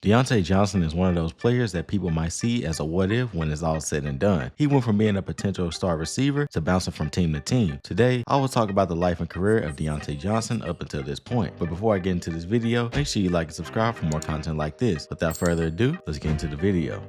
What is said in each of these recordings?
Diontae Johnson is one of those players that people might see as a what if when it's all said and done. He went from being a potential star receiver to bouncing from team to team. Today, I will talk about the life and career of Diontae Johnson up until this point. But before I get into this video, make sure you like and subscribe for more content like this. Without further ado, let's get into the video.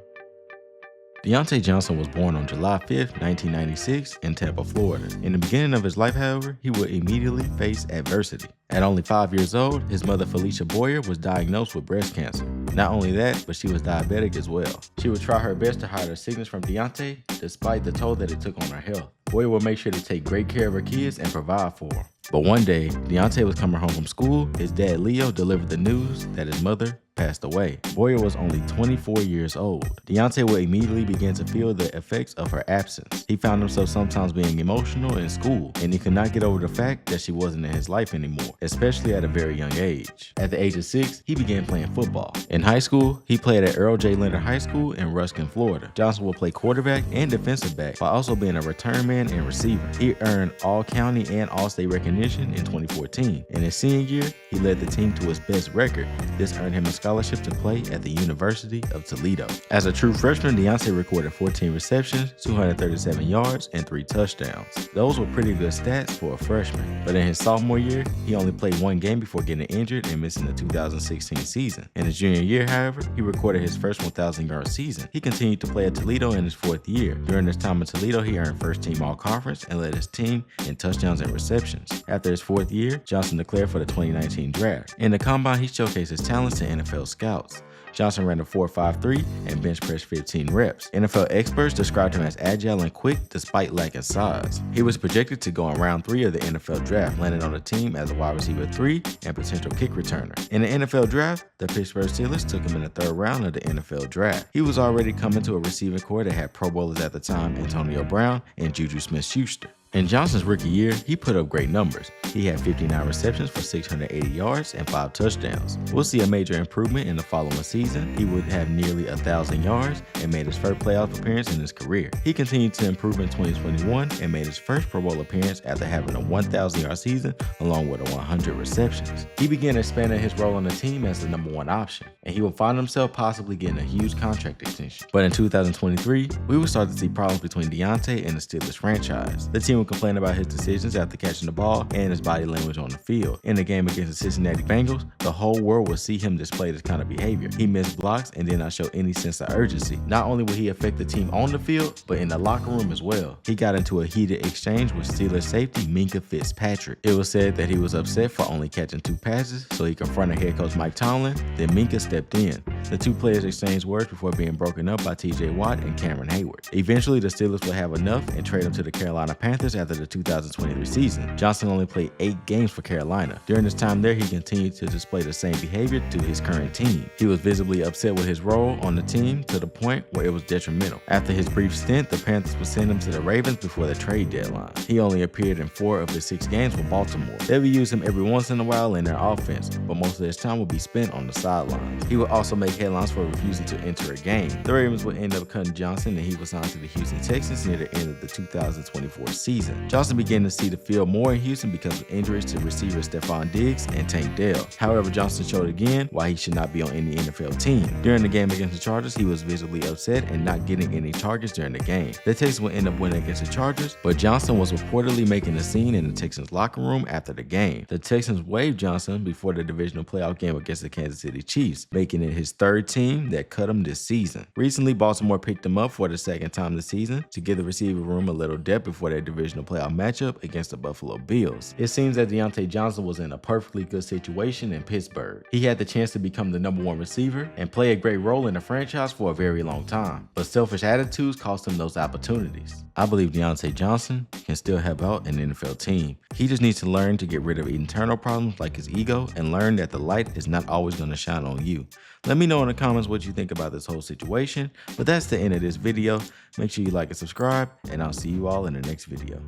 Diontae Johnson was born on July 5, 1996 in Tampa, Florida. In the beginning of his life, however, he would immediately face adversity. At only 5 years old, his mother Felicia Boyer was diagnosed with breast cancer. Not only that, but she was diabetic as well. She would try her best to hide her sickness from Diontae, despite the toll that it took on her health. Boyer would make sure to take great care of her kids and provide for them. But one day, Diontae was coming home from school. His dad Leo delivered the news that his mother passed away. Boyer was only 24 years old. Diontae would immediately begin to feel the effects of her absence. He found himself sometimes being emotional in school, and he could not get over the fact that she wasn't in his life anymore, especially at a very young age. At the age of 6, he began playing football. In high school, he played at Earl J. Leonard High School in Ruskin, Florida. Johnson would play quarterback and defensive back, while also being a return man and receiver. He earned All-County and All-State recognition in 2014. In his senior year, he led the team to its best record. This earned him a scholarship to play at the University of Toledo. As a true freshman, Diontae recorded 14 receptions, 237 yards, and 3 touchdowns. Those were pretty good stats for a freshman. But in his sophomore year, he only played 1 game before getting injured and missing the 2016 season. In his junior year, however, he recorded his first 1,000-yard season. He continued to play at Toledo in his 4th year. During his time at Toledo, he earned first-team All-Conference and led his team in touchdowns and receptions. After his 4th year, Johnson declared for the 2019 draft. In the combine, he showcased his talents to NFL scouts. Johnson ran a 4.53 and bench pressed 15 reps. NFL experts described him as agile and quick despite lacking size. He was projected to go in round 3 of the NFL draft, landing on the team as a wide receiver 3 and potential kick returner. In the NFL draft, the Pittsburgh Steelers took him in the 3rd round of the NFL draft. He was already coming to a receiving corps that had Pro Bowlers at the time, Antonio Brown and Juju Smith-Schuster. In Johnson's rookie year, he put up great numbers. He had 59 receptions for 680 yards and 5 touchdowns. We'll see a major improvement in the following season. He would have nearly 1,000 yards and made his first playoff appearance in his career. He continued to improve in 2021 and made his first Pro Bowl appearance after having a 1,000-yard season along with 100 receptions. He began expanding his role on the team as the #1 option, and he would find himself possibly getting a huge contract extension. But in 2023, we would start to see problems between Diontae and the Steelers franchise. The team would complain about his decisions after catching the ball and his body language on the field. In the game against the Cincinnati Bengals, the whole world would see him display this kind of behavior. He missed blocks and did not show any sense of urgency. Not only would he affect the team on the field, but in the locker room as well. He got into a heated exchange with Steelers safety Minkah Fitzpatrick. It was said that he was upset for only catching 2 passes, so he confronted head coach Mike Tomlin. Then Minkah stepped in. The 2 players exchanged words before being broken up by TJ Watt and Cameron Hayward. Eventually, the Steelers would have enough and trade him to the Carolina Panthers after the 2023 season. Johnson only played 8 games for Carolina. During his time there, he continued to display the same behavior to his current team. He was visibly upset with his role on the team to the point where it was detrimental. After his brief stint, the Panthers would send him to the Ravens before the trade deadline. He only appeared in 4 of his 6 games for Baltimore. They would use him every once in a while in their offense, but most of his time would be spent on the sidelines. He would also make headlines for refusing to enter a game. The Ravens would end up cutting Johnson, and he was signed to the Houston Texans near the end of the 2024 season. Johnson began to see the field more in Houston because of injuries to receivers Stephon Diggs and Tank Dell. However, Johnson showed again why he should not be on any NFL team. During the game against the Chargers, he was visibly upset and not getting any targets during the game. The Texans would end up winning against the Chargers, but Johnson was reportedly making a scene in the Texans locker room after the game. The Texans waived Johnson before the divisional playoff game against the Kansas City Chiefs, making it his 3rd team that cut him this season. Recently, Baltimore picked him up for the 2nd time this season to give the receiver room a little depth before their divisional playoff matchup against the Buffalo Bills. It seems that Diontae Johnson was in a perfectly good situation in Pittsburgh. He had the chance to become the #1 receiver and play a great role in the franchise for a very long time, but selfish attitudes cost him those opportunities. I believe Diontae Johnson can still help out an NFL team. He just needs to learn to get rid of internal problems like his ego and learn that the light is not always going to shine on you. Let me know in the comments what you think about this whole situation, but that's the end of this video. Make sure you like and subscribe, and I'll see you all in the next video.